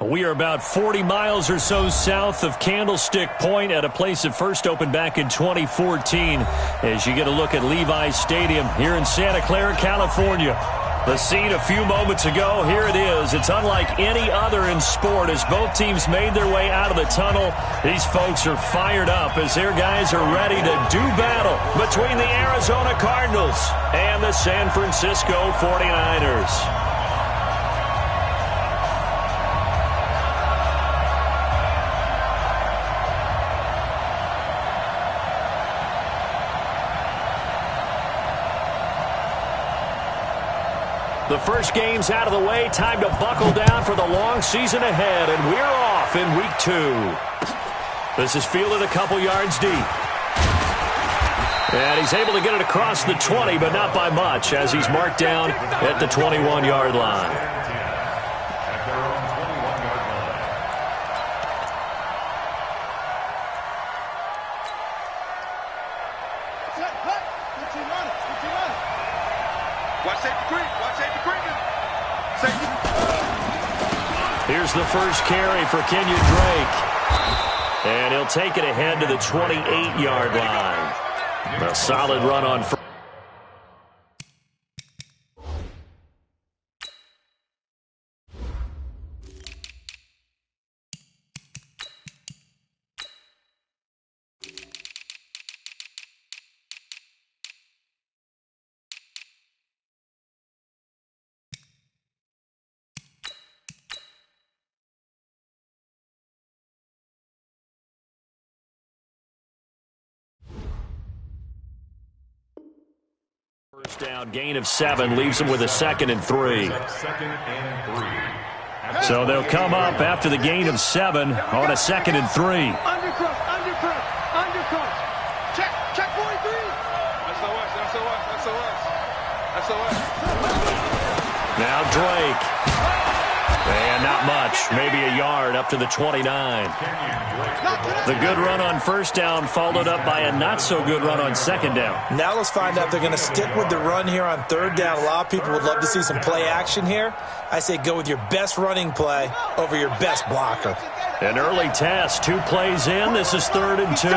We are about 40 miles or so south of Candlestick Point at a place that first opened back in 2014 as you get a look at Levi's Stadium here in Santa Clara, California. The scene a few moments ago, here it is. It's unlike any other in sport as both teams made their way out of the tunnel. These folks are fired up as their guys are ready to do battle between the Arizona Cardinals and the San Francisco 49ers. The first game's out of the way. Time to buckle down for the long season ahead, and we're off in week 2. This is fielded a couple yards deep. And he's able to get it across the 20, but not by much, as he's marked down at the 21-yard line. Here's the first carry for Kenyon Drake. And he'll take it ahead to the 28-yard line. A solid run on first. First down, gain of 7, leaves them with a 2nd and 3. So they'll come up after the gain of 7 on a 2nd and 3. Undercross. Check 43. SOS. Now Drake. And not much, maybe a yard up to the 29. The good run on first down followed up by a not-so-good run on 2nd down. Now let's find out if they're going to stick with the run here on 3rd down. A lot of people would love to see some play action here. I say go with your best running play over your best blocker. An early test, 2 plays in. This is 3rd and 2.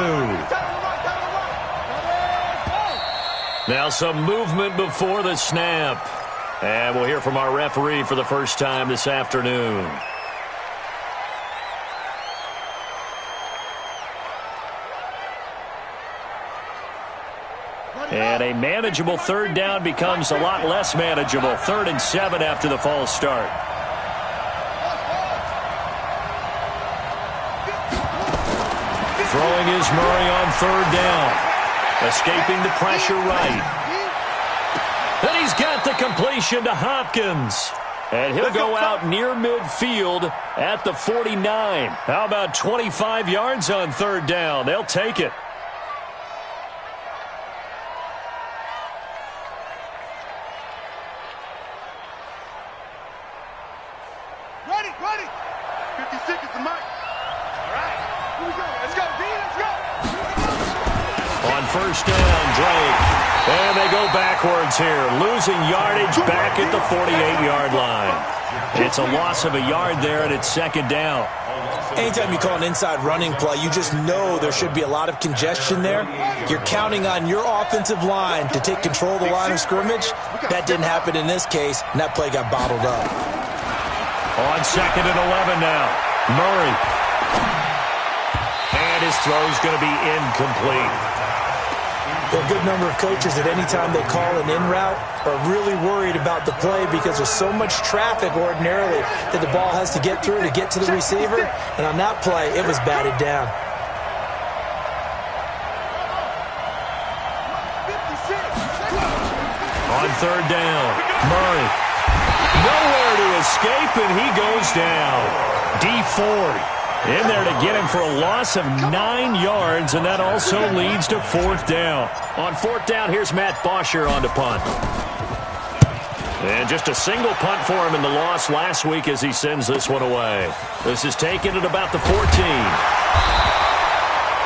Now some movement before the snap. And we'll hear from our referee for the first time this afternoon. And a manageable 3rd down becomes a lot less manageable. 3rd and 7 after the false start. Throwing is Murray on 3rd down. Escaping the pressure right. And he's got the completion to Hopkins. And he'll go out near midfield at the 49. How about 25 yards on 3rd down? They'll take it. Ready. 56 is the mic. All right. Here we go. Let's go, D. Let's go. On first down, Drake. And they go backwards here, losing yardage back at the 48-yard line. It's a loss of a yard there, and it's 2nd down. Anytime you call an inside running play, you just know there should be a lot of congestion there. You're counting on your offensive line to take control of the line of scrimmage. That didn't happen in this case, and that play got bottled up. On 2nd and 11 now, Murray. And his throw's going to be incomplete. A good number of coaches at any time they call an in route are really worried about the play because there's so much traffic ordinarily that the ball has to get through to get to the receiver. And on that play, it was batted down. On 3rd down, Murray. Nowhere to escape, and he goes down. D4 in there to get him for a loss of 9 yards, and that also leads to 4th down. On 4th down, here's Matt Bosher on to punt. And just a single punt for him in the loss last week as he sends this one away. This is taken at about the 14.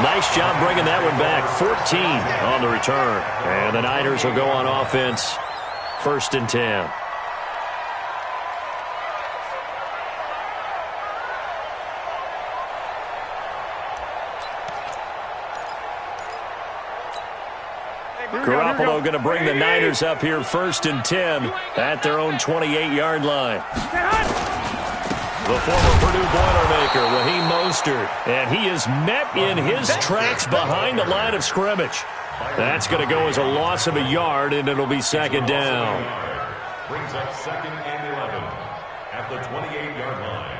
Nice job bringing that one back. 14 on the return. And the Niners will go on offense. 1st and 10. Garoppolo going to bring the Niners up here 1st and 10 at their own 28-yard line. The former Purdue Boilermaker, Raheem Mostert, and he is met in his tracks behind the line of scrimmage. That's going to go as a loss of a yard, and it'll be 2nd down. Brings up 2nd and 11 at the 28-yard line.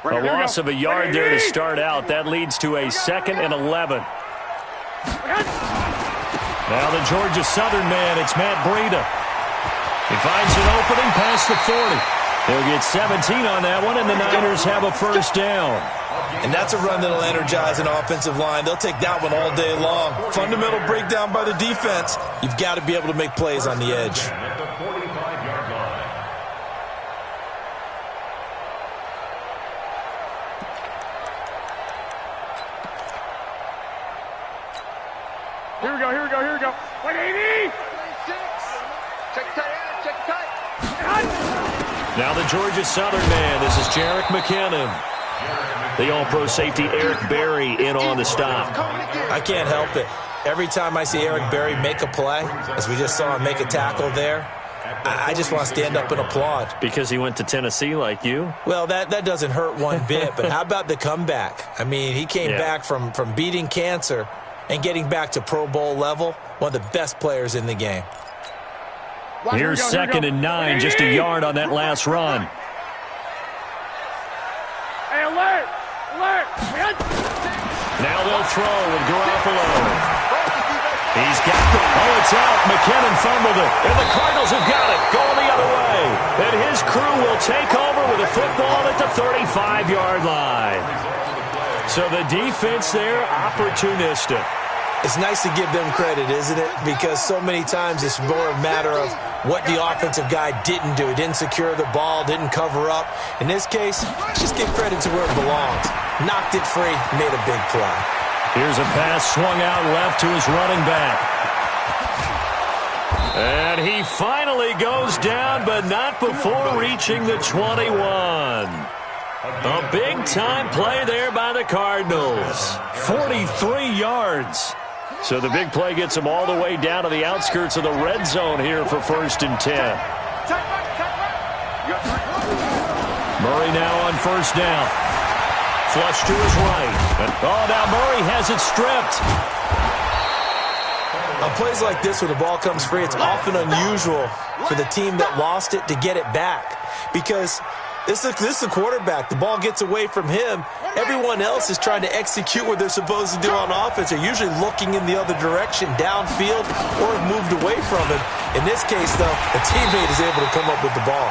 A loss of a yard there to start out. That leads to a 2nd and 11. Now the Georgia Southern man, it's Matt Breida. He finds an opening past the 40. He'll get 17 on that one, and the Niners have a 1st down. And that's a run that'll energize an offensive line. They'll take that one all day long. Fundamental breakdown by the defense. You've got to be able to make plays on the edge. At the 45-yard line. Here we go, here we go, here we go. 180! Check tight, check tight. Now the Georgia Southern man, this is Jerick McKinnon. The all-pro safety Eric Berry in on the stop. I can't help it. Every time I see Eric Berry make a play, as we just saw him make a tackle there, I just want to stand up and applaud. Because he went to Tennessee like you? Well, that doesn't hurt one bit, but how about the comeback? I mean, he came back from beating cancer and getting back to Pro Bowl level, one of the best players in the game. Here's 2nd and 9, just a yard on that last run. Hey, alert! Alert! Now they'll throw with Garoppolo. He's got it. Oh, it's out. McKinnon fumbled it. And the Cardinals have got it. Going the other way. And his crew will take over with a football at the 35-yard line. So the defense there, opportunistic. It's nice to give them credit, isn't it? Because so many times it's more a matter of what the offensive guy didn't do. He didn't secure the ball, didn't cover up. In this case, just give credit to where it belongs. Knocked it free, made a big play. Here's a pass swung out left to his running back. And he finally goes down, but not before reaching the 21. A big-time play there by the Cardinals. 43 yards. So the big play gets them all the way down to the outskirts of the red zone here for 1st and 10. Murray now on 1st down. Flush to his right. Oh, now Murray has it stripped. On plays like this, when the ball comes free, it's often unusual for the team that lost it to get it back. Because this is the quarterback. The ball gets away from him. Everyone else is trying to execute what they're supposed to do on offense. They're usually looking in the other direction, downfield, or have moved away from him. In this case, though, the teammate is able to come up with the ball.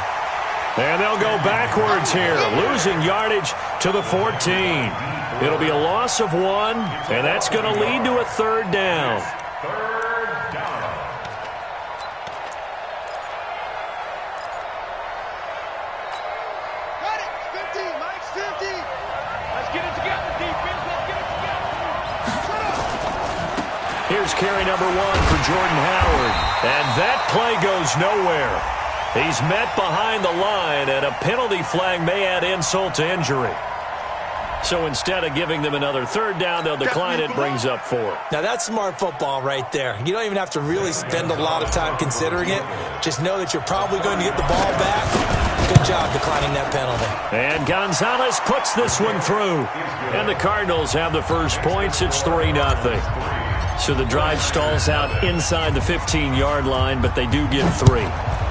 And they'll go backwards here, losing yardage to the 14. It'll be a loss of 1, and that's going to lead to a 3rd down. Here's carry number 1 for Jordan Howard. And that play goes nowhere. He's met behind the line, and a penalty flag may add insult to injury. So instead of giving them another 3rd down, they'll decline it, brings up 4. Now that's smart football right there. You don't even have to really spend a lot of time considering it. Just know that you're probably going to get the ball back. Good job declining that penalty. And Gonzalez puts this one through. And the Cardinals have the first points. It's 3-0. So the drive stalls out inside the 15-yard line, but they do get 3.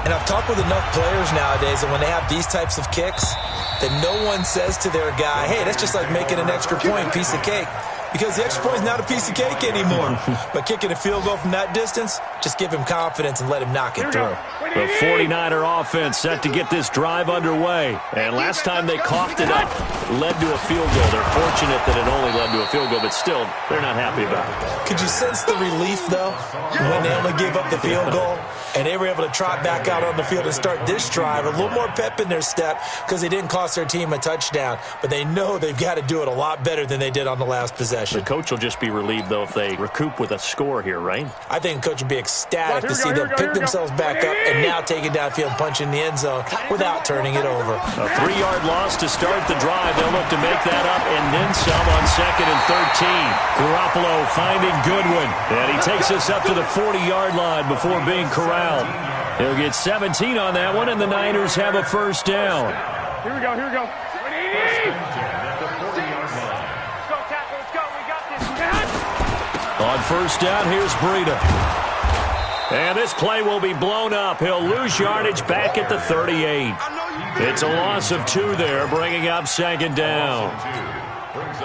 And I've talked with enough players nowadays that when they have these types of kicks, that no one says to their guy, hey, that's just like making an extra point, piece of cake. Because the extra point is not a piece of cake anymore. But kicking a field goal from that distance, just give him confidence and let him knock it through. The 49er offense set to get this drive underway. And last time they coughed it up, led to a field goal. They're fortunate that it only led to a field goal, but still, they're not happy about it. Could you sense the relief, though, when they only gave up the field goal? And they were able to trot back out on the field and start this drive. A little more pep in their step because they didn't cost their team a touchdown. But they know they've got to do it a lot better than they did on the last possession. The coach will just be relieved, though, if they recoup with a score here, right? I think the coach would be ecstatic to see them pick themselves back up and now take it downfield and punch in the end zone without turning it over. A 3-yard loss to start the drive. They'll look to make that up and then some on 2nd and 13. Garoppolo finding Goodwin, and he takes us up to the 40-yard line before being corralled. He'll get 17 on that one, and the Niners have a first down. Here we go, here we go. On first down, here's Breida. And this play will be blown up. He'll lose yardage back at the 38. It's a loss of 2 there, bringing up 2nd down.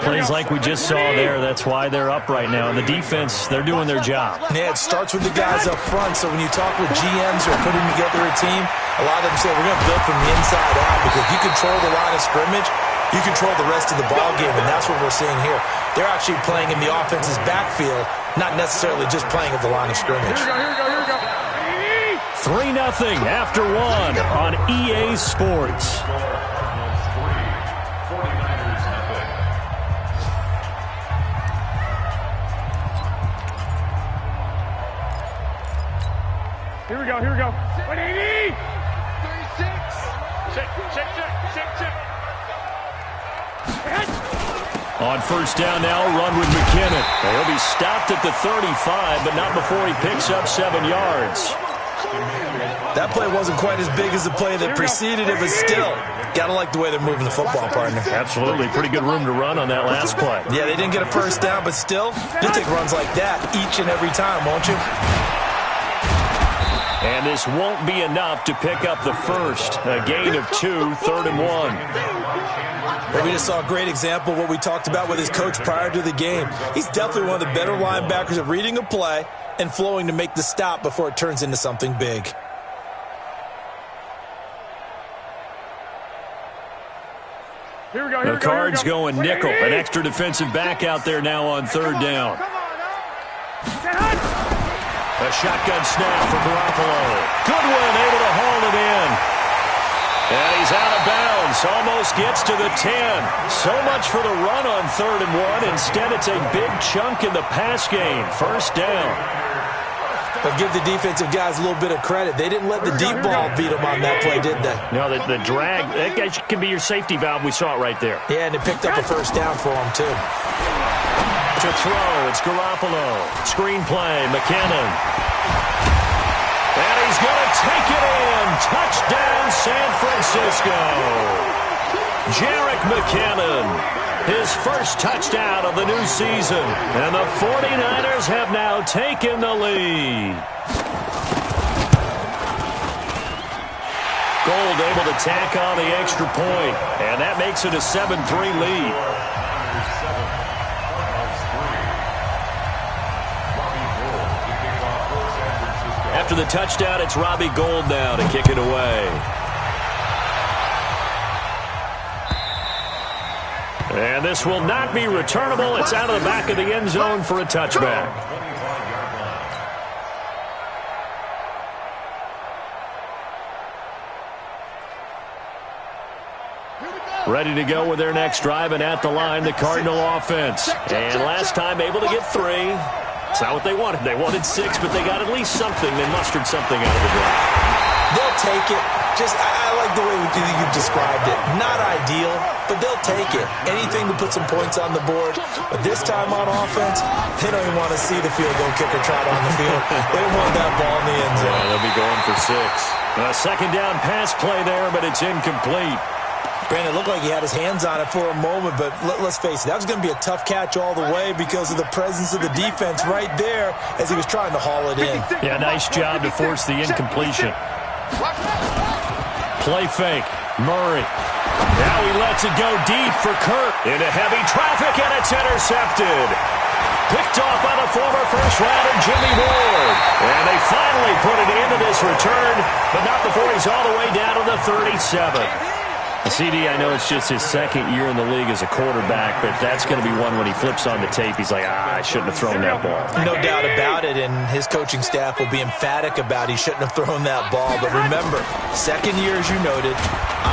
Plays like we just saw there, that's why they're up right now. And the defense, they're doing their job. Yeah, it starts with the guys up front. So when you talk with GMs who are putting together a team, a lot of them say, we're going to build from the inside out, because if you control the line of scrimmage, you control the rest of the ball game, and that's what we're seeing here. They're actually playing in the offense's backfield, not necessarily just playing at the line of scrimmage. Here we go, here we go. 3-0 after 1 on EA Sports. Here we go, here we go. 180! 36! Check. On first down now, run with McKinnon. He'll be stopped at the 35, but not before he picks up 7 yards. That play wasn't quite as big as the play that preceded it, but still, gotta like the way they're moving the football, partner. Absolutely. Pretty good room to run on that last play. Yeah, they didn't get a first down, but still, you'll take runs like that each and every time, won't you? And this won't be enough to pick up the first. A gain of 2, 3rd and 1. Well, we just saw a great example of what we talked about with his coach prior to the game. He's definitely one of the better linebackers at reading a play and flowing to make the stop before it turns into something big. Here we go, The Cards going nickel. An extra defensive back out there now on 3rd down. A shotgun snap for Garoppolo. Goodwin able to haul it in. And he's out of bounds. Almost gets to the 10. So much for the run on 3rd and 1. Instead, it's a big chunk in the pass game. First down. But give the defensive guys a little bit of credit. They didn't let the deep ball beat them on that play, did they? No, the drag, that can be your safety valve. We saw it right there. Yeah, and it picked up a first down for them, too. To throw, it's Garoppolo. Screen play, McKinnon. And he's going to take it in. Touchdown, San Francisco. Jerick McKinnon, his first touchdown of the new season. And the 49ers have now taken the lead. Gold able to tack on the extra point. And that makes it a 7-3 lead. After the touchdown, it's Robbie Gould now to kick it away. And this will not be returnable. It's out of the back of the end zone for a touchback. Ready to go with their next drive, and at the line, the Cardinal offense. And last time able to get 3. It's not what they wanted. They wanted 6, but they got at least something. They mustered something out of the drive. They'll take it. I like the way you've described it. Not ideal, but they'll take it. Anything to put some points on the board. But this time on offense, they don't even want to see the field goal kicker trot on the field. They want that ball in the end zone. Yeah, they'll be going for 6. A second down pass play there, but it's incomplete. Brandon, it looked like he had his hands on it for a moment, but let's face it, that was going to be a tough catch all the way because of the presence of the defense right there as he was trying to haul it in. Yeah, nice job to force the incompletion. Play fake. Murray. Now he lets it go deep for Kirk. Into heavy traffic, and it's intercepted. Picked off by the former first-rounder Jimmy Ward. And they finally put it into this return, but not before he's all the way down to the 37. CD, I know it's just his second year in the league as a quarterback, but that's going to be one when he flips on the tape. He's like, I shouldn't have thrown that ball. No doubt about it, and his coaching staff will be emphatic about he shouldn't have thrown that ball. But remember, second year, as you noted,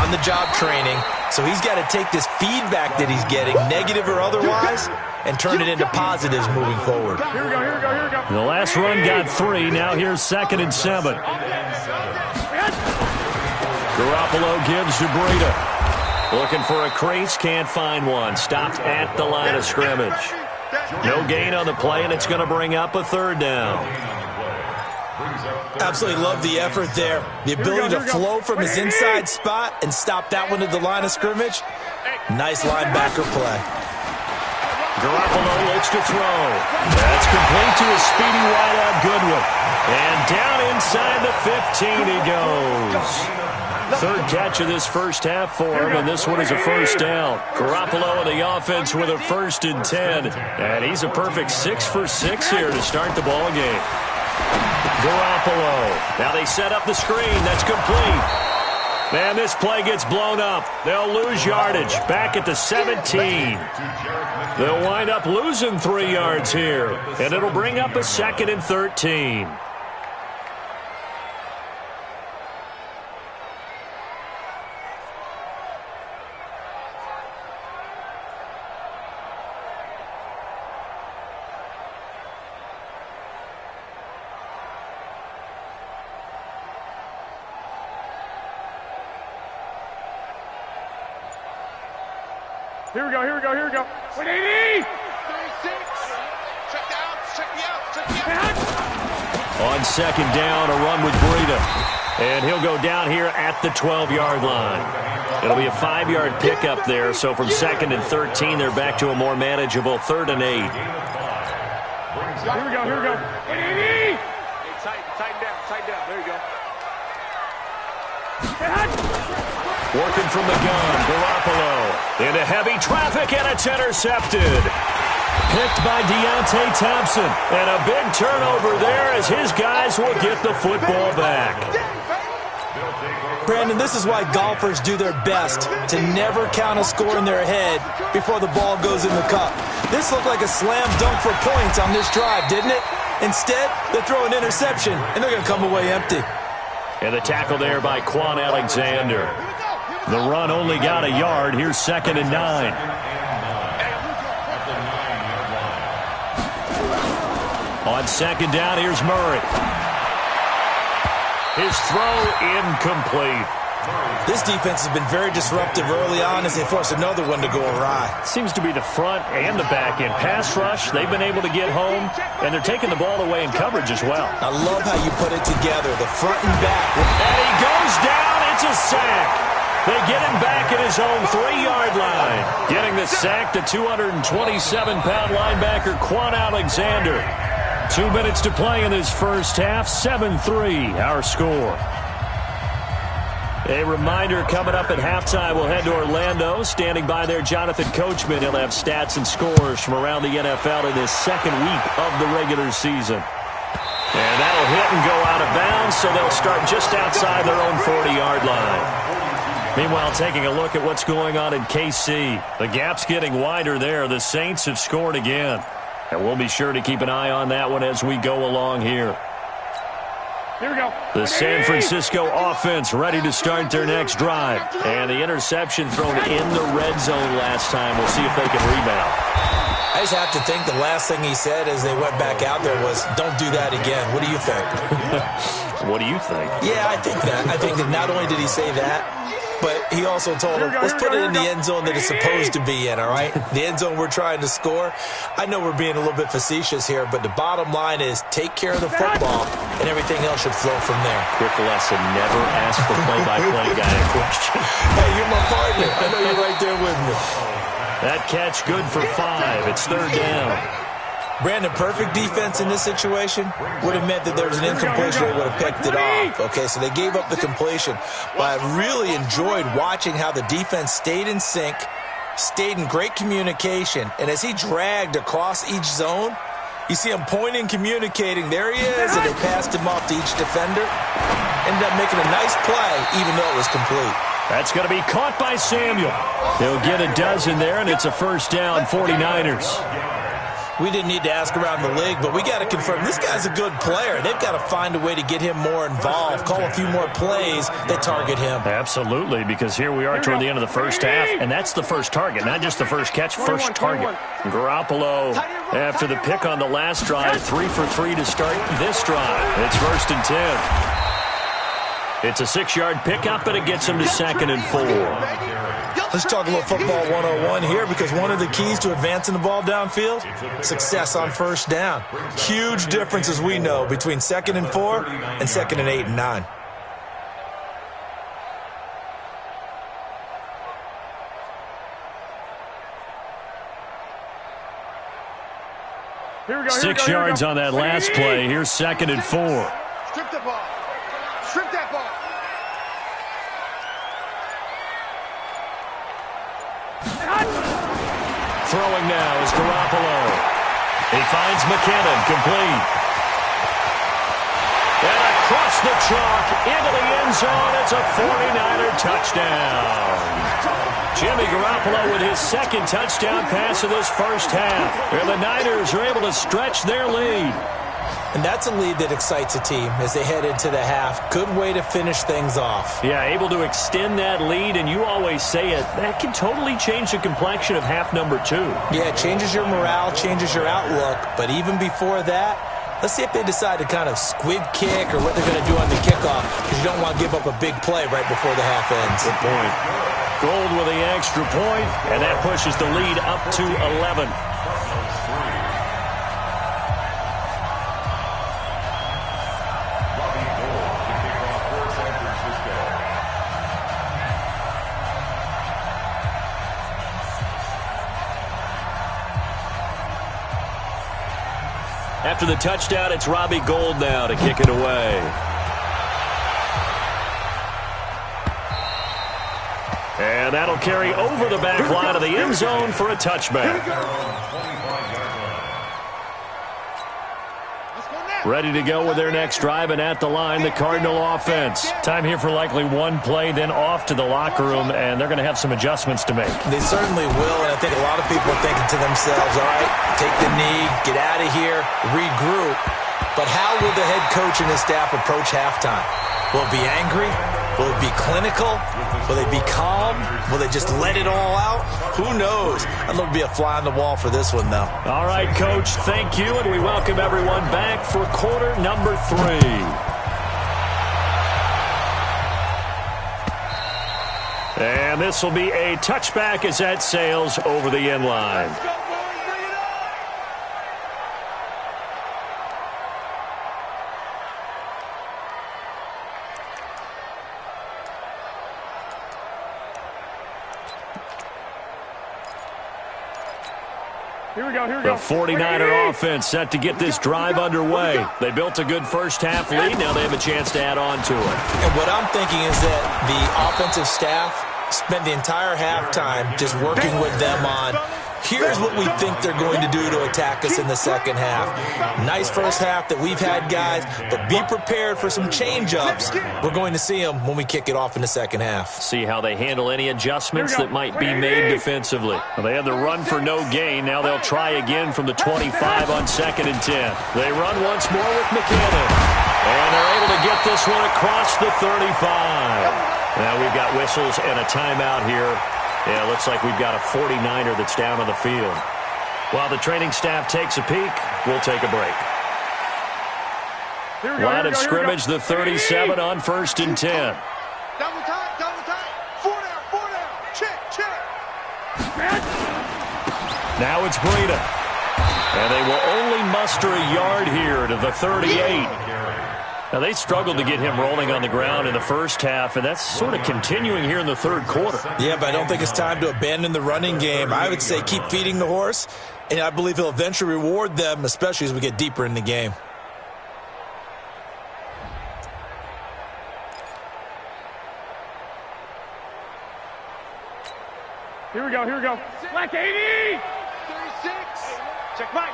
on-the-job training, so he's got to take this feedback that he's getting, negative or otherwise, and turn it into positives moving forward. Here we go, here we go, here we go. The last run got 3. Now here's 2nd and 7. Garoppolo gives to Breida. Looking for a crease, can't find one. Stopped at the line of scrimmage. No gain on the play, and it's going to bring up a 3rd down. Absolutely love the effort there. The ability to flow from his inside spot and stop that one at the line of scrimmage. Nice linebacker play. Garoppolo looks to throw. That's complete to a speedy wideout Goodwin. And down inside the 15 he goes. 3rd catch of this first half for him, and this one is a 1st down. Garoppolo in the offense with a 1st and 10. And he's a perfect 6 for 6 here to start the ball game. Garoppolo. Now they set up the screen. That's complete. Man, this play gets blown up. They'll lose yardage. Back at the 17. They'll wind up losing 3 yards here. And it'll bring up a 2nd and 13. Here we go, here we go, here we go. 180! 36! Check the outs, check the outs, check the outs. On 2nd down, a run with Breida. And he'll go down here at the 12-yard line. It'll be a 5-yard pickup there, so from 2nd and 13, they're back to a more manageable 3rd and 8. Here we go, here we go. 180! Hey, tighten down, there you go. Working from the gun, Garoppolo. Into heavy traffic, and it's intercepted. Picked by Deontay Thompson. And a big turnover there as his guys will get the football back. Brandon, this is why golfers do their best to never count a score in their head before the ball goes in the cup. This looked like a slam dunk for points on this drive, didn't it? Instead, they throw an interception, and they're going to come away empty. And the tackle there by Quan Alexander. The run only got a yard. Here's 2nd and 9. On 2nd down, here's Murray. His throw incomplete. This defense has been very disruptive early on as they force another one to go awry. Seems to be the front and the back end. Pass rush, they've been able to get home, and they're taking the ball away in coverage as well. I love how you put it together, the front and back. And he goes down. It's a sack. They get him back at his own 3-yard line. Getting the sack, the 227-pound linebacker, Quan Alexander. 2 minutes to play in this first half. 7-3, our score. A reminder, coming up at halftime, we'll head to Orlando. Standing by there, Jonathan Coachman. He'll have stats and scores from around the NFL in this 2nd week of the regular season. And that'll hit and go out of bounds, so they'll start just outside their own 40-yard line. Meanwhile, taking a look at what's going on in KC. The gap's getting wider there. The Saints have scored again. And we'll be sure to keep an eye on that one as we go along here. Here we go. The San Francisco offense ready to start their next drive. And the interception thrown in the red zone last time. We'll see if they can rebound. I just have to think the last thing he said as they went back out there was, don't do that again. What do you think? What do you think? Yeah, I think that. I think that not only did he say that, but he also told him, let's put it in the end zone that it's supposed to be in, all right? The end zone we're trying to score. I know we're being a little bit facetious here, but the bottom line is take care of the football, and everything else should flow from there. Quick lesson, never ask the play-by-play guy a question. Hey, you're my partner. I know you're right there with me. That catch good for 5. It's 3rd down. Brandon, perfect defense in this situation would have meant that there was an incompletion. They would have picked it off. Okay, so they gave up the completion. But I really enjoyed watching how the defense stayed in sync, stayed in great communication, and as he dragged across each zone, you see him pointing, communicating. There he is, and they passed him off to each defender. Ended up making a nice play, even though it was complete. That's going to be caught by Samuel. He'll get a dozen there, and it's a first down, 49ers. We didn't need to ask around the league, but we got to confirm this guy's a good player. They've got to find a way to get him more involved, call a few more plays that target him. Absolutely, because here we are toward the end of the first half, and that's the first target, not just the first catch, first target. Garoppolo, after the pick on the last drive, 3 for 3 to start this drive. It's 1st and 10. It's a 6-yard pickup, and it gets him to 2nd and 4. Let's talk a little football 101 here, because one of the keys to advancing the ball downfield, success on first down. Huge difference, as we know, between 2nd and 4 and 2nd and 8 and 9. Here we go. 6 yards on that last play. Here's 2nd and 4. Strip the ball. Strip that ball. Throwing now is Garoppolo. He finds McKinnon, complete. And across the chalk into the end zone. It's a 49er touchdown. Jimmy Garoppolo with his 2nd touchdown pass of this first half. And the Niners are able to stretch their lead. And that's a lead that excites a team as they head into the half. Good way to finish things off. Yeah, able to extend that lead, and you always say it, that can totally change the complexion of half number 2. Yeah, it changes your morale, changes your outlook. But even before that, let's see if they decide to kind of squib kick or what they're going to do on the kickoff, because you don't want to give up a big play right before the half ends. Good point. Gold with the extra point, and that pushes the lead up to 11. After the touchdown, it's Robbie Gould now to kick it away. And that'll carry over the back line of the end zone for a touchback. Ready to go with their next drive, and at the line, the Cardinal offense. Time here for likely one play, then off to the locker room, and they're going to have some adjustments to make. They certainly will, and I think a lot of people are thinking to themselves, all right, take the knee, get out of here, regroup. But how will the head coach and his staff approach halftime? Will it be angry? Will it be clinical? Will they be calm? Will they just let it all out? Who knows? I'd love to be a fly on the wall for this one, though. All right, Coach, thank you, and we welcome everyone back for quarter number 3. And this will be a touchback as that sails over the end line. Here we go. The 49er offense set to get this drive underway. They built a good first half lead. Now they have a chance to add on to it. And what I'm thinking is that the offensive staff spent the entire halftime just working with them on, here's what we think they're going to do to attack us in the second half. Nice first half that we've had, guys, but be prepared for some change-ups. We're going to see them when we kick it off in the second half. See how they handle any adjustments that might be made defensively. Well, they had the run for no gain. Now they'll try again from the 25 on 2nd and 10. They run once more with McKinnon. And they're able to get this one across the 35. Now we've got whistles and a timeout here. Yeah, it looks like we've got a 49er that's down on the field. While the training staff takes a peek, we'll take a break. Line of scrimmage, the 37 on 1st and 10. Double time. 4 down. Check. Now it's Breida. And they will only muster a yard here to the 38. Now, they struggled to get him rolling on the ground in the first half, and that's sort of continuing here in the third quarter. Yeah, but I don't think it's time to abandon the running game. I would say keep feeding the horse, and I believe he'll eventually reward them, especially as we get deeper in the game. Here we go. Black 80! 36! Check right.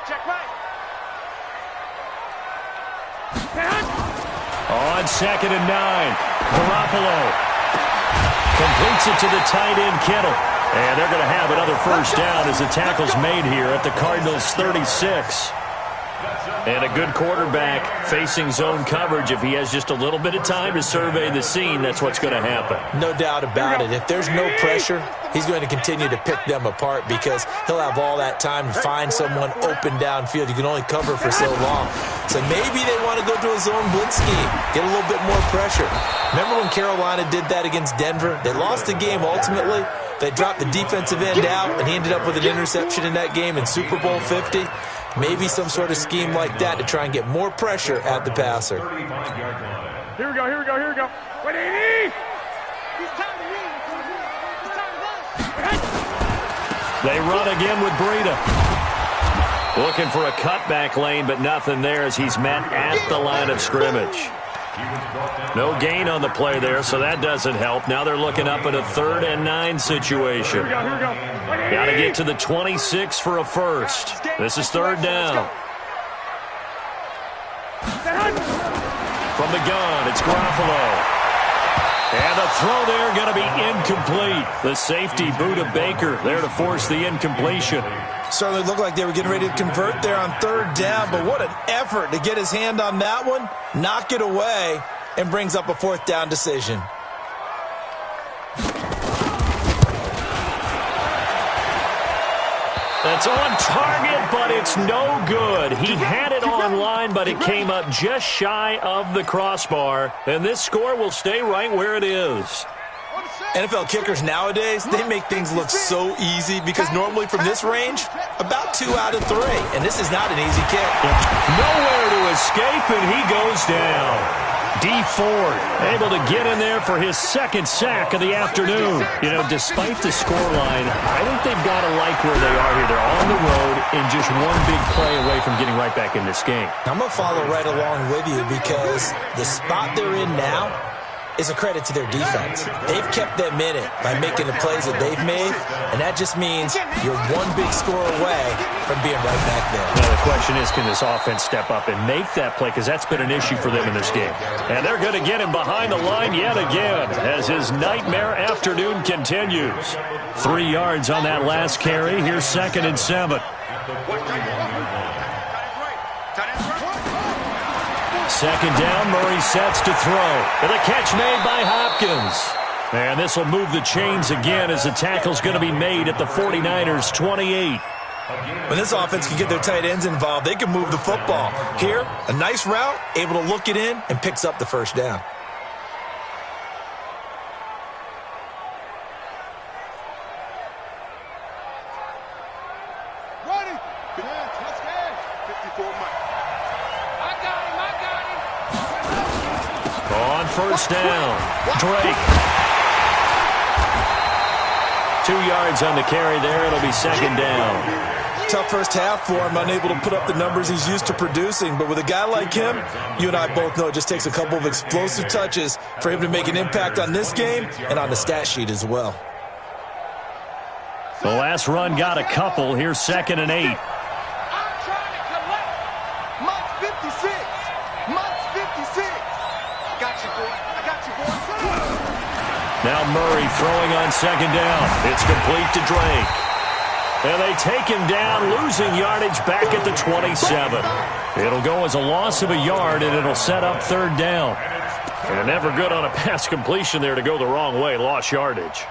On 2nd and 9, Garoppolo Completes it to the tight end, Kittle. And they're going to have another first down as the tackle's made here at the Cardinals' 36. And a good quarterback facing zone coverage. If he has just a little bit of time to survey the scene, that's what's going to happen. No doubt about it. If there's no pressure, he's going to continue to pick them apart because he'll have all that time to find someone open downfield. You can only cover for so long. So maybe they want to go to a zone blitz scheme, get a little bit more pressure. Remember when Carolina did that against Denver? They lost the game ultimately. They dropped the defensive end out, and he ended up with an interception in that game in Super Bowl 50. Maybe some sort of scheme like that to try and get more pressure at the passer. Here we go, here we go, here we go. Wait, AD! They run again with Breida. Looking for a cutback lane, but nothing there as he's met at the line of scrimmage. No gain on the play there, so that doesn't help. Now they're looking up at a 3rd and 9 situation. Here we go, here we go. Got to get to the 26 for a first. This is 3rd down. From the gun, it's Garoppolo. And the throw there going to be incomplete. The safety, Buda Baker, there to force the incompletion. Certainly looked like they were getting ready to convert there on 3rd down, but what an effort to get his hand on that one, knock it away, and brings up a 4th down decision. That's on target, but it's no good. He had it online, but it came up just shy of the crossbar, and this score will stay right where it is. NFL kickers nowadays, they make things look so easy because normally from this range, about 2 out of 3. And this is not an easy kick. Nowhere to escape, and he goes down. D Ford able to get in there for his 2nd sack of the afternoon. You know, despite the scoreline, I think they've got to like where they are here. They're on the road and just one big play away from getting right back in this game. I'm going to follow right along with you because the spot they're in now is a credit to their defense. They've kept them in it by making the plays that they've made, and that just means you're one big score away from being right back there. Now the question is, can this offense step up and make that play, because that's been an issue for them in this game. And they're going to get him behind the line yet again as his nightmare afternoon continues. 3 yards on that last carry. Here's 2nd and 7. 2nd down, Murray sets to throw. And the catch made by Hopkins. And this will move the chains again as the tackle's going to be made at the 49ers' 28. When this offense can get their tight ends involved, they can move the football. Here, a nice route, able to look it in, and picks up the 1st down. On 1st down, Drake. 2 yards on the carry there. It'll be 2nd down. Tough first half for him, unable to put up the numbers he's used to producing. But with a guy like him, you and I both know it just takes a couple of explosive touches for him to make an impact on this game and on the stat sheet as well. The last run got a couple. Here's 2nd and 8. Now Murray throwing on 2nd down. It's complete to Drake. And they take him down, losing yardage back at the 27. It'll go as a loss of a yard, and it'll set up 3rd down. And never good on a pass completion there to go the wrong way. Lost yardage.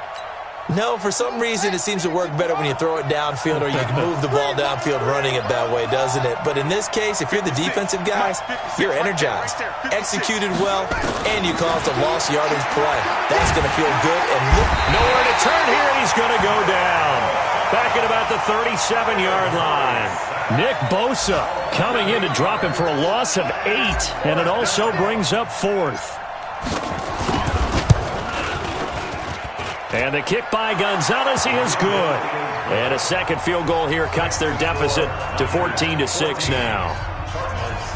No, for some reason it seems to work better when you throw it downfield or you can move the ball downfield running it that way, doesn't it? But in this case, if you're the defensive guys, you're energized, executed well, and you caused a lost yardage play. That's going to feel good. And look, nowhere to turn here, and he's going to go down. Back at about the 37-yard line. Nick Bosa coming in to drop him for a loss of 8, and it also brings up 4th. And the kick by Gonzalez is good. And a 2nd field goal here cuts their deficit to 14-6 now.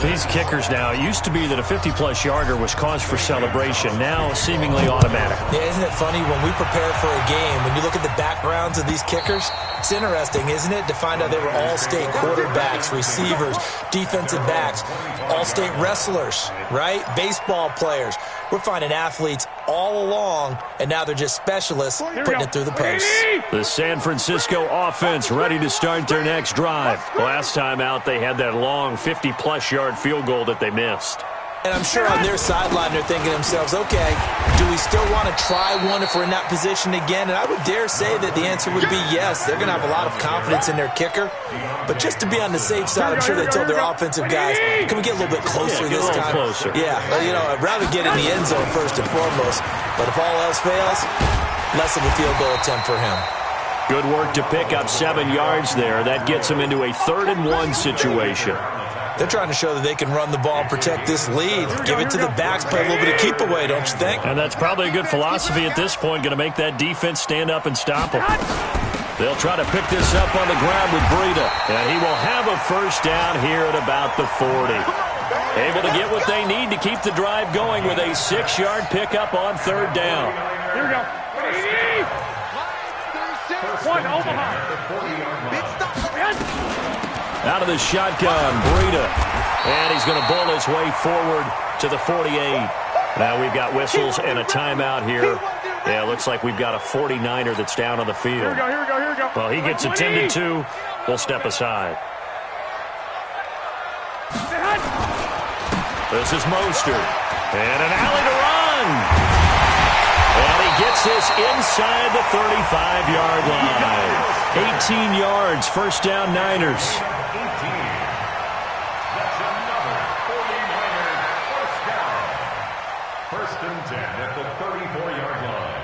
These kickers now, it used to be that a 50-plus yarder was cause for celebration. Now seemingly automatic. Yeah, isn't it funny when we prepare for a game, when you look at the backgrounds of these kickers, it's interesting, isn't it, to find out they were all-state quarterbacks, receivers, defensive backs, all-state wrestlers, right? Baseball players. We're finding athletes all along, and now they're just specialists putting it through the post. The San Francisco offense ready to start their next drive. Last time out, they had that long 50-plus yard field goal that they missed. And I'm sure on their sideline they're thinking to themselves, okay, do we still want to try one if we're in that position again? And I would dare say that the answer would be yes. They're going to have a lot of confidence in their kicker. But just to be on the safe side, I'm sure they told their offensive guys, can we get a little bit closer this time? Closer. Yeah, well, I'd rather get in the end zone first and foremost. But if all else fails, less of a field goal attempt for him. Good work to pick up 7 yards there. That gets them into a 3rd-and-1 situation. They're trying to show that they can run the ball and protect this lead. Give it to the backs, play a little bit of keep away, don't you think? And that's probably a good philosophy at this point, going to make that defense stand up and stop them. They'll try to pick this up on the ground with Breida, and he will have a first down here at about the 40. Able to get what they need to keep the drive going with a 6-yard pickup on 3rd down. Here we go. One, Omaha. Out of the shotgun, Breida. And he's going to bull his way forward to the 48. Now we've got whistles and a timeout here. Yeah, it looks like we've got a 49er that's down on the field. Here we go, here we go, here we go. Well, he gets attended to. We'll step aside. This is Mostert. And an alley to run. And he gets this inside the 35-yard line. 18 yards, first down, Niners. That's another 49er first down. First and 10 at the 34-yard line.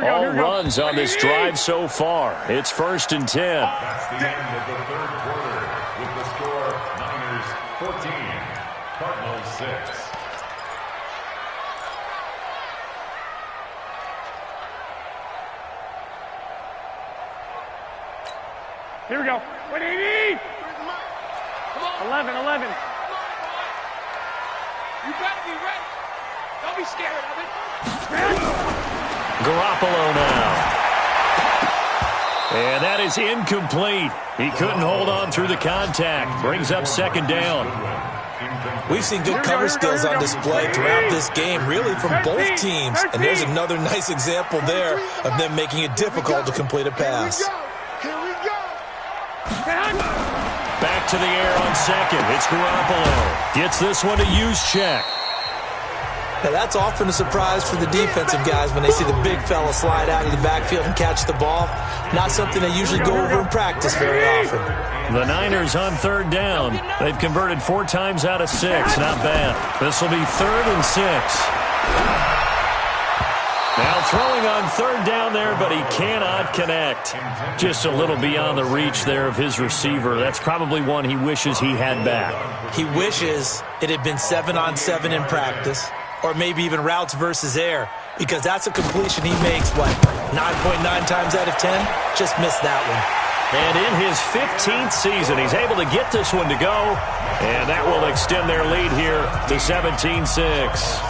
All runs on this drive so far. It's 1st and 10. That's the end of the 3rd quarter with the score Niners 14, Cardinals 6. Here we go. 180. 11. You better be ready. Don't be scared of it. Garoppolo now. And that is incomplete. He couldn't hold on through the contact. Brings up 2nd down. We've seen good cover skills on display throughout this game, really from both teams. And there's another nice example there of them making it difficult to complete a pass. Here we go. Back to the air on 2nd. It's Garoppolo. Gets this one to use check. Now, that's often a surprise for the defensive guys when they see the big fella slide out of the backfield and catch the ball. Not something they usually go over in practice very often. The Niners on 3rd down. They've converted 4 times out of 6. Not bad. This will be 3rd and 6. Now throwing on 3rd down there, but he cannot connect. Just a little beyond the reach there of his receiver. That's probably one he wishes he had back. He wishes it had been 7-on-7 in practice, or maybe even routes versus air, because that's a completion he makes, 9.9 times out of 10? Just missed that one. And in his 15th season, he's able to get this one to go, and that will extend their lead here to 17-6.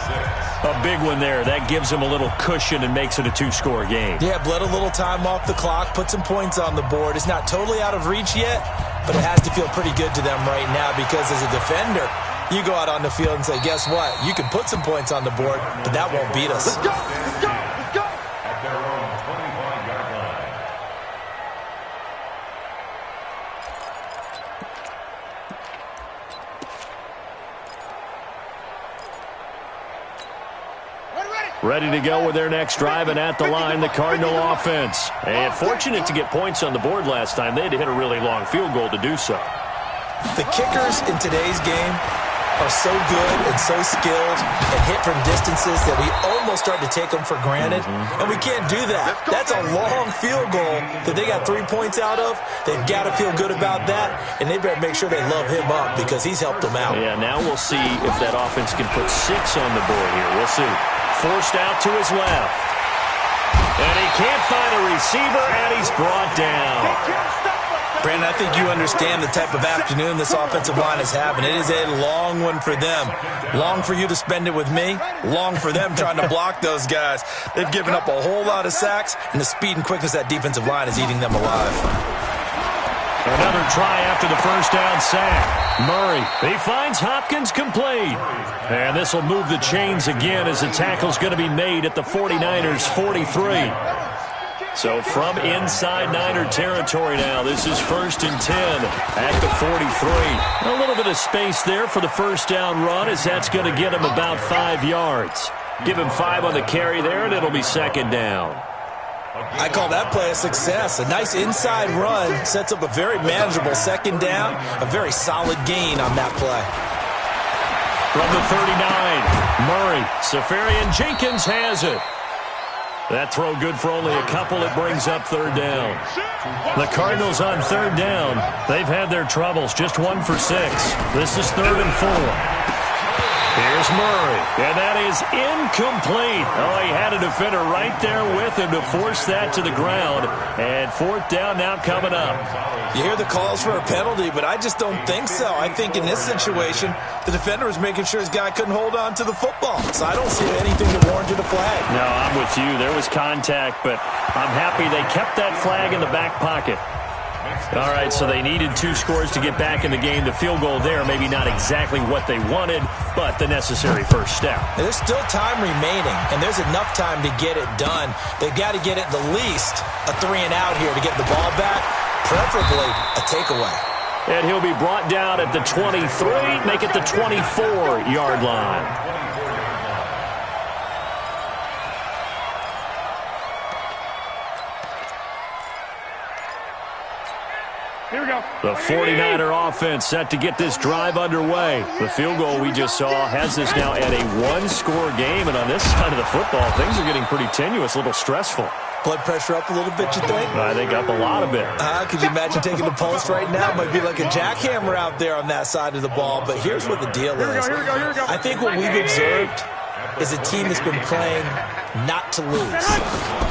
A big one there. That gives him a little cushion and makes it a 2-score game. Yeah, bled a little time off the clock, put some points on the board. It's not totally out of reach yet, but it has to feel pretty good to them right now because as a defender, you go out on the field and say, guess what? You can put some points on the board, but that won't beat us. Let's go, let's go, let's go. At their own 25-yard line. Ready to go with their next drive, and at the line, the Cardinal offense. And fortunate to get points on the board last time. They had to hit a really long field goal to do so. The kickers in today's game are so good and so skilled and hit from distances that we almost start to take them for granted. And we can't do that. That's a long field goal that they got 3 points out of. They've got to feel good about that, and they better make sure they love him up because he's helped them out. Yeah, now we'll see if that offense can put 6 on the board here. We'll see. Forced out to his left. And he can't find a receiver, and he's brought down. Brandon, I think you understand the type of afternoon this offensive line is having. It is a long one for them. Long for you to spend it with me. Long for them trying to block those guys. They've given up a whole lot of sacks, and the speed and quickness of that defensive line is eating them alive. Another try after the first down sack. Murray, he finds Hopkins complete. And this will move the chains again as the tackle's going to be made at the 49ers' 43. So from inside Niner territory now, this is 1st and 10 at the 43. A little bit of space there for the first down run, as that's going to get him about 5 yards. Give him 5 on the carry there, and it'll be 2nd down. I call that play a success. A nice inside run sets up a very manageable 2nd down, a very solid gain on that play. From the 39, Murray, Safarian Jenkins has it. That throw good for only a couple. It brings up 3rd down. The Cardinals on 3rd down. They've had their troubles. Just 1 for 6. This is 3rd and 4. Here's Murray, and that is incomplete. Oh, he had a defender right there with him to force that to the ground. And 4th down now coming up. You hear the calls for a penalty, but I just don't think so. I think in this situation, the defender was making sure his guy couldn't hold on to the football. So I don't see anything that warranted a flag. No, I'm with you. There was contact, but I'm happy they kept that flag in the back pocket. All right, so they needed 2 scores to get back in the game. The field goal there, maybe not exactly what they wanted, but the necessary first step. There's still time remaining, and there's enough time to get it done. They've got to get at the least a 3-and-out here to get the ball back, preferably a takeaway. And he'll be brought down at the 23, make it the 24-yard line. Here we go. The 49er offense set to get this drive underway. The field goal we just saw has this now at a 1-score game, and on this side of the football, things are getting pretty tenuous, a little stressful. Blood pressure up a little bit, you think? I think up a lot of it. Could you imagine taking the pulse right now? It might be like a jackhammer out there on that side of the ball, but here's what the deal is. Here we go. I think what we've observed is a team that's been playing not to lose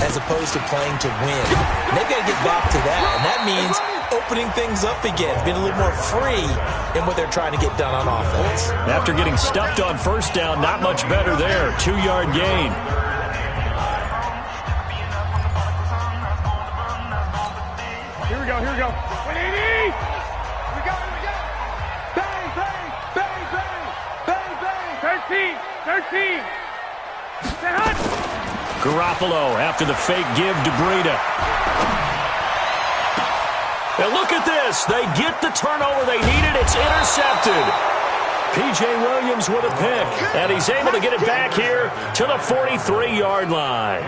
as opposed to playing to win. And they've got to get back to that, and that means opening things up again, being a little more free in what they're trying to get done on offense. After getting stuffed on 1st down, not much better there. 2-yard gain. Here we go. 180! We got it. Bang, bang, bang, bang, bang, bang. 13. Garoppolo after the fake give to Breida. And look at this. They get the turnover they needed. It's intercepted. P.J. Williams with a pick. And he's able to get it back here to the 43-yard line.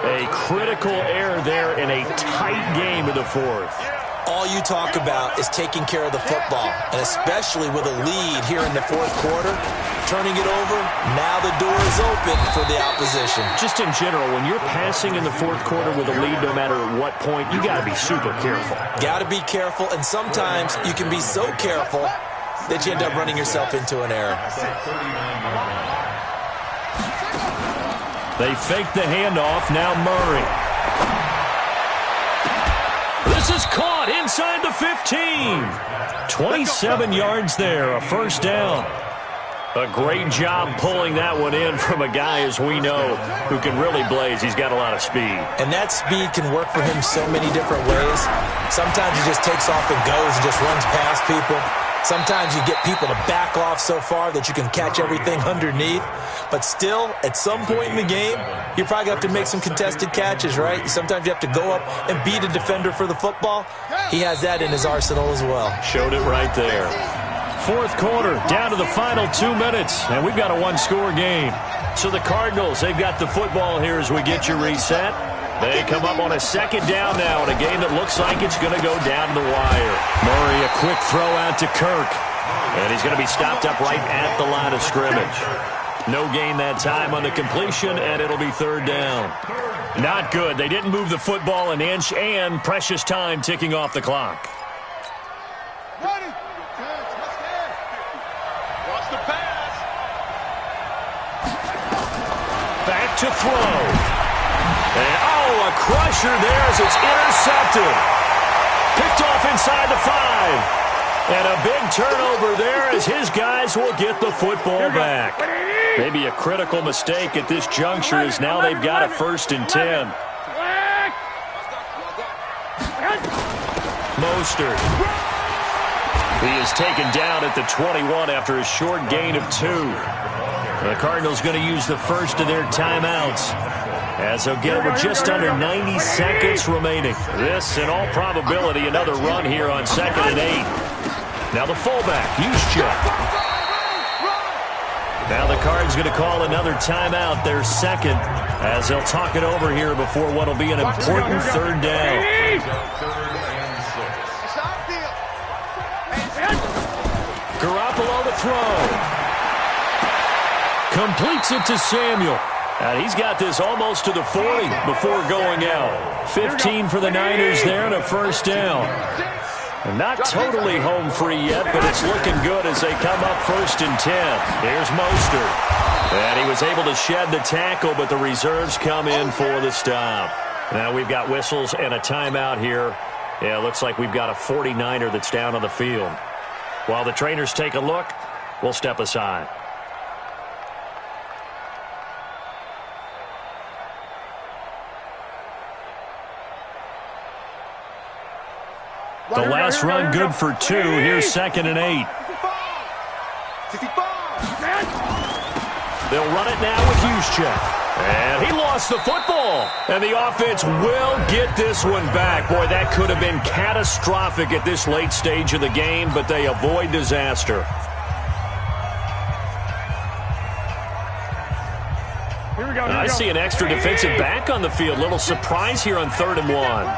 A critical error there in a tight game in the 4th. All you talk about is taking care of the football, and especially with a lead here in the 4th quarter, turning it over, now the door is open for the opposition. Just in general, when you're passing in the 4th quarter with a lead, no matter what point, you got to be super careful. Got to be careful, and sometimes you can be so careful that you end up running yourself into an error. They fake the handoff, now Murray. This is caught inside the 15. 27 yards there, a 1st down. A great job pulling that one in from a guy, as we know, who can really blaze. He's got a lot of speed. And that speed can work for him so many different ways. Sometimes he just takes off and goes and just runs past people. Sometimes you get people to back off so far that you can catch everything underneath. But still, at some point in the game, you probably have to make some contested catches, right? Sometimes you have to go up and beat a defender for the football. He has that in his arsenal as well. Showed it right there. 4th quarter, down to the final 2 minutes, and we've got a 1-score game. So the Cardinals, they've got the football here as we get you reset. They come up on a 2nd down now in a game that looks like it's going to go down the wire. Murray, a quick throw out to Kirk. And he's going to be stopped up right at the line of scrimmage. No gain that time on the completion, and it'll be 3rd down. Not good. They didn't move the football an inch, and precious time ticking off the clock. Ready. Watch the pass. Back to throw. And, a crusher there as it's intercepted. Picked off inside the 5. And a big turnover there as his guys will get the football back. Maybe a critical mistake at this juncture as now they've got a 1st and 10. Mostert. He is taken down at the 21 after a short gain of 2. The Cardinals going to use the first of their timeouts, as they'll get it with just under 90 seconds remaining. This, in all probability, another run here on 2nd and 8. Now the fullback, Juszczyk. Now the Cards going to call another timeout, their 2nd, as they'll talk it over here before what will be an important 3rd down. Garoppolo to throw. Completes it to Samuel. And he's got this almost to the 40 before going out. 15 for the Niners there and a 1st down. Not totally home free yet, but it's looking good as they come up 1st and 10. Here's Mostert. And he was able to shed the tackle, but the reserves come in for the stop. Now we've got whistles and a timeout here. Yeah, it looks like we've got a 49er that's down on the field. While the trainers take a look, we'll step aside. The last run good for 2. Here's 2nd and 8. They'll run it now with Juszczyk. And he lost the football. And the offense will get this one back. Boy, that could have been catastrophic at this late stage of the game, but they avoid disaster. I see an extra defensive back on the field. Little surprise here on 3rd and 1.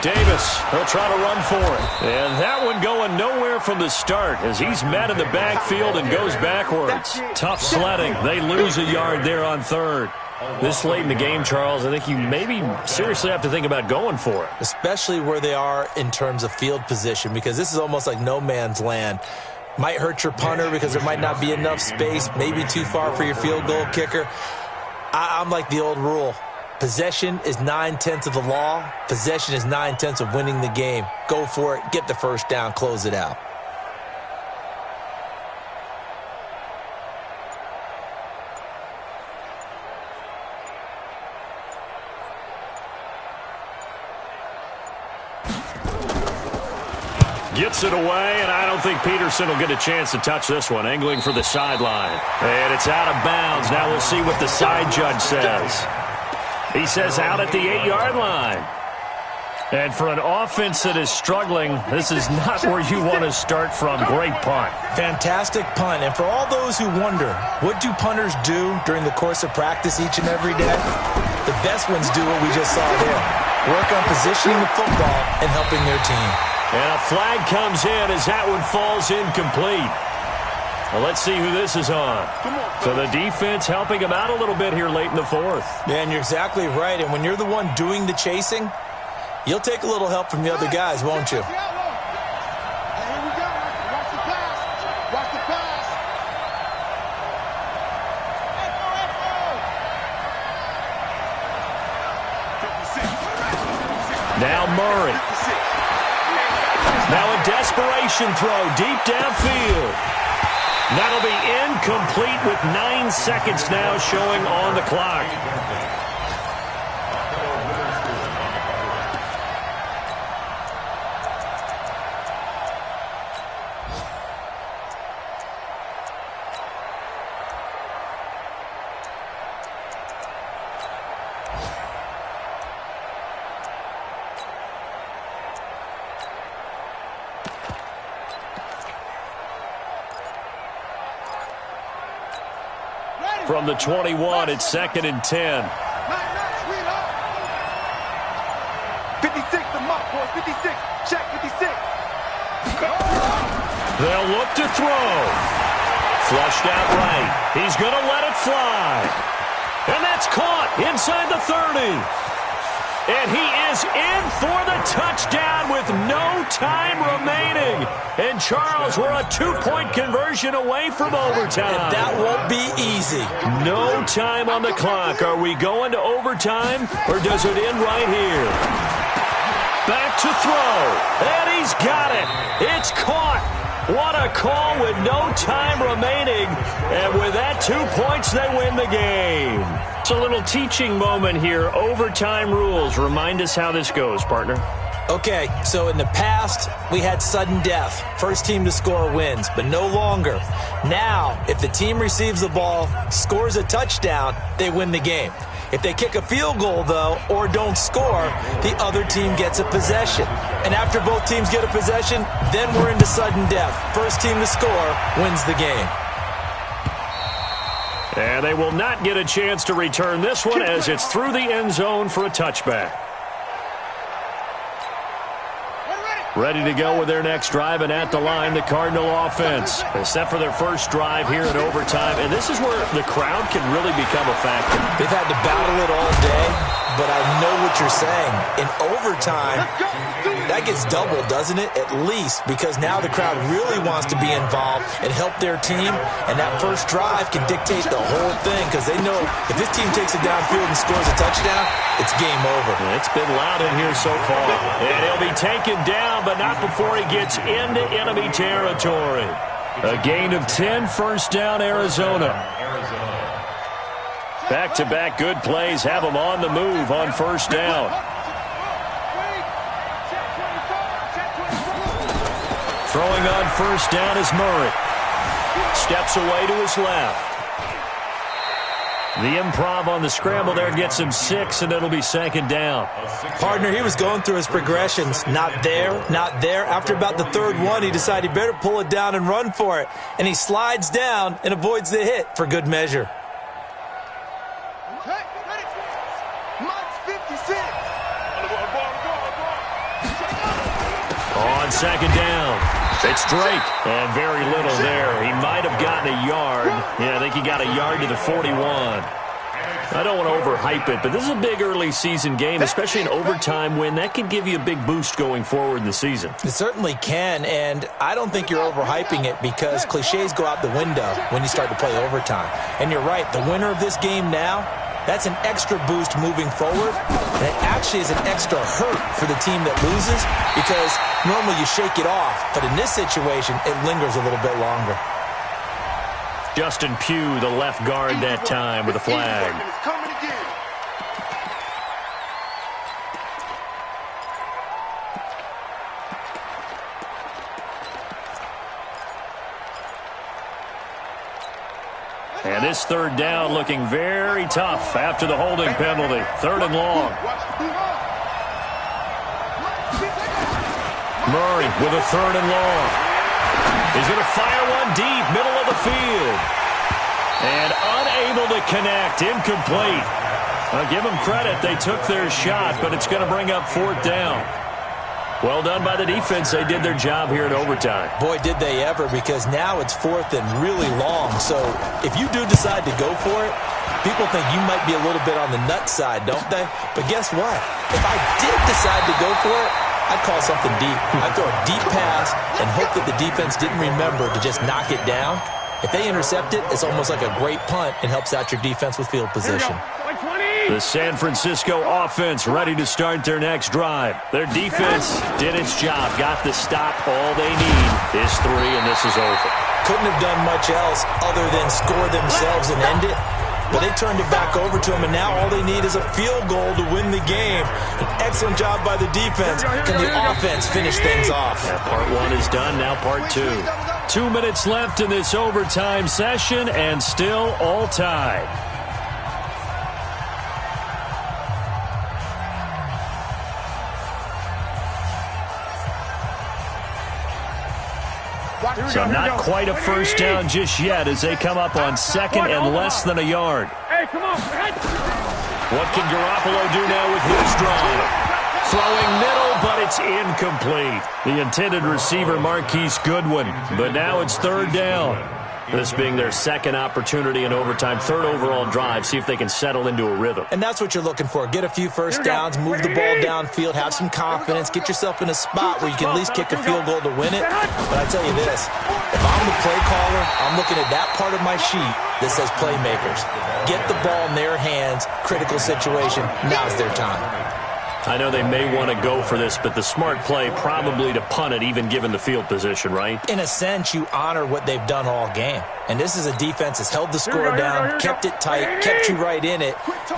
Davis, he'll try to run for it. And that one going nowhere from the start as he's met in the backfield and goes backwards. Tough sledding. They lose a yard there on 3rd. This late in the game, Charles, I think you maybe seriously have to think about going for it. Especially where they are in terms of field position, because this is almost like no man's land. Might hurt your punter because there might not be enough space, maybe too far for your field goal kicker. I'm like the old rule. Possession is 9/10 of the law. Possession is 9/10 of winning the game. Go for it. Get the 1st down. Close it out. Gets it away, and I don't think Peterson will get a chance to touch this one. Angling for the sideline. And it's out of bounds. Now we'll see what the side judge says. He says out at the 8-yard line. And for an offense that is struggling, this is not where you want to start from. Great punt. Fantastic punt. And for all those who wonder, what do punters do during the course of practice each and every day? The best ones do what we just saw there. Work on positioning the football and helping their team. And a flag comes in as that one falls incomplete. Well, let's see who this is on. So the defense helping him out a little bit here late in the 4th. Man, you're exactly right. And when you're the one doing the chasing, you'll take a little help from the other guys, won't you? Now Murray. Now a desperation throw deep downfield. That'll be incomplete with 9 seconds now showing on the clock. From the 21, it's 2nd and 10. 56, the mark, boys. 56. Check 56. They'll look to throw. Flushed out right. He's going to let it fly. And that's caught inside the 30. And he is in for the touchdown with no time remaining. And, Charles, we're a 2-point conversion away from overtime. And that won't be easy. No time on the clock. Are we going to overtime, or does it end right here? back to throw. And he's got it. It's caught. What a call with no time remaining. And with that, 2 points, they win the game. It's a little teaching moment here. Overtime rules. Remind us how this goes, partner. Okay, so in the past, we had sudden death. First team to score wins, but no longer. Now, if the team receives the ball, scores a touchdown, they win the game. If they kick a field goal, though, or don't score, the other team gets a possession. And after both teams get a possession, then we're into sudden death. First team to score wins the game. And they will not get a chance to return this one as it's through the end zone for a touchback. Ready to go with their next drive, and at the line, the Cardinal offense. They're set for their first drive here in overtime, and this is where the crowd can really become a factor. They've had to battle it all day, but I know what you're saying. In overtime, that gets doubled, doesn't it? At least, because now the crowd really wants to be involved and help their team, and that first drive can dictate the whole thing, because they know if this team takes it downfield and scores a touchdown, it's game over. It's been loud in here so far. And he'll be taken down, but not before he gets into enemy territory. A gain of 10, first down, Arizona. Back-to-back good plays have them on the move on first down. Throwing on first down is Murray. Steps away to his left. The improv on the scramble there gets him 6, and it'll be second down. Partner, he was going through his progressions. Not there, not there. After about the third one, he decided he better pull it down and run for it. And he slides down and avoids the hit for good measure. On second down, it's Drake, and very little there. He might have gotten a yard. Yeah, I think he got a yard to the 41. I don't want to overhype it, but this is a big early season game, especially an overtime win. That can give you a big boost going forward in the season. It certainly can, and I don't think you're overhyping it because cliches go out the window when you start to play overtime. And you're right, the winner of this game now, that's an extra boost moving forward, and it actually is an extra hurt for the team that loses because normally you shake it off, but in this situation, it lingers a little bit longer. Justin Pugh, the left guard that time with a flag. And this third down looking very tough after the holding penalty. Third and long. Murray with a third and long. He's going to fire one deep, middle of the field. And unable to connect, incomplete. I'll give them credit. They took their shot, but it's going to bring up fourth down. Well done by the defense. They did their job here in overtime. Boy, did they ever, because now it's fourth and really long. So if you do decide to go for it, people think you might be a little bit on the nut side, don't they? But guess what? If I did decide to go for it, I'd call something deep. I'd throw a deep pass and hope that the defense didn't remember to just knock it down. If they intercept it, it's almost like a great punt and helps out your defense with field position. The San Francisco offense ready to start their next drive. Their defense did its job, got the stop. All they need is 3, and this is over. Couldn't have done much else other than score themselves and end it. But they turned it back over to him, and now all they need is a field goal to win the game. An excellent job by the defense. Can the offense finish things off? Part 1 is done, now part 2. 2 minutes left in this overtime session, and still all tied. So not quite a first down just yet as they come up on second and less than a yard. Hey, come on. What can Garoppolo do now with his drive? Throwing middle, but it's incomplete. The intended receiver, Marquise Goodwin. But now it's third down. This being their second opportunity in overtime, third overall drive, see if they can settle into a rhythm. And that's what you're looking for. Get a few first downs, move the ball downfield, have some confidence, get yourself in a spot where you can at least kick a field goal to win it. But I tell you this, if I'm the play caller, I'm looking at that part of my sheet that says playmakers. Get the ball in their hands, critical situation, now's their time. I know they may want to go for this, but the smart play probably to punt it, even given the field position, right? In a sense, you honor what they've done all game. And this is a defense that's held the score down, kept it tight, kept you right in it,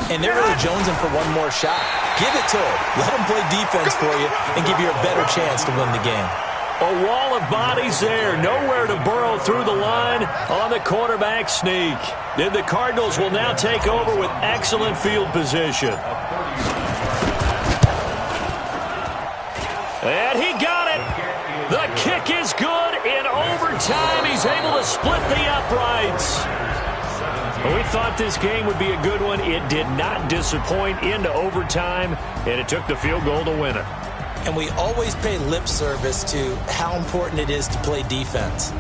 and they're really jonesing for one more shot. Give it to them. Let them play defense for you and give you a better chance to win the game. A wall of bodies there. Nowhere to burrow through the line on the quarterback sneak. Then the Cardinals will now take over with excellent field position. And he got it. The kick is good. In overtime, he's able to split the uprights. We thought this game would be a good one. It did not disappoint into overtime, and it took the field goal to win it. And we always pay lip service to how important it is to play defense.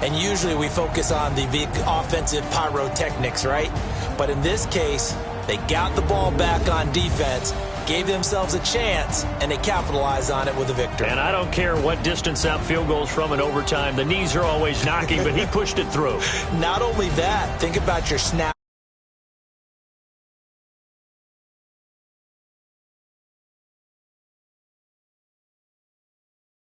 And usually we focus on the big offensive pyrotechnics, right? But in this case, they got the ball back on defense, gave themselves a chance, and they capitalized on it with a victory. And I don't care what distance out field goals from in overtime. The knees are always knocking, but he pushed it through. Not only that, think about your snap.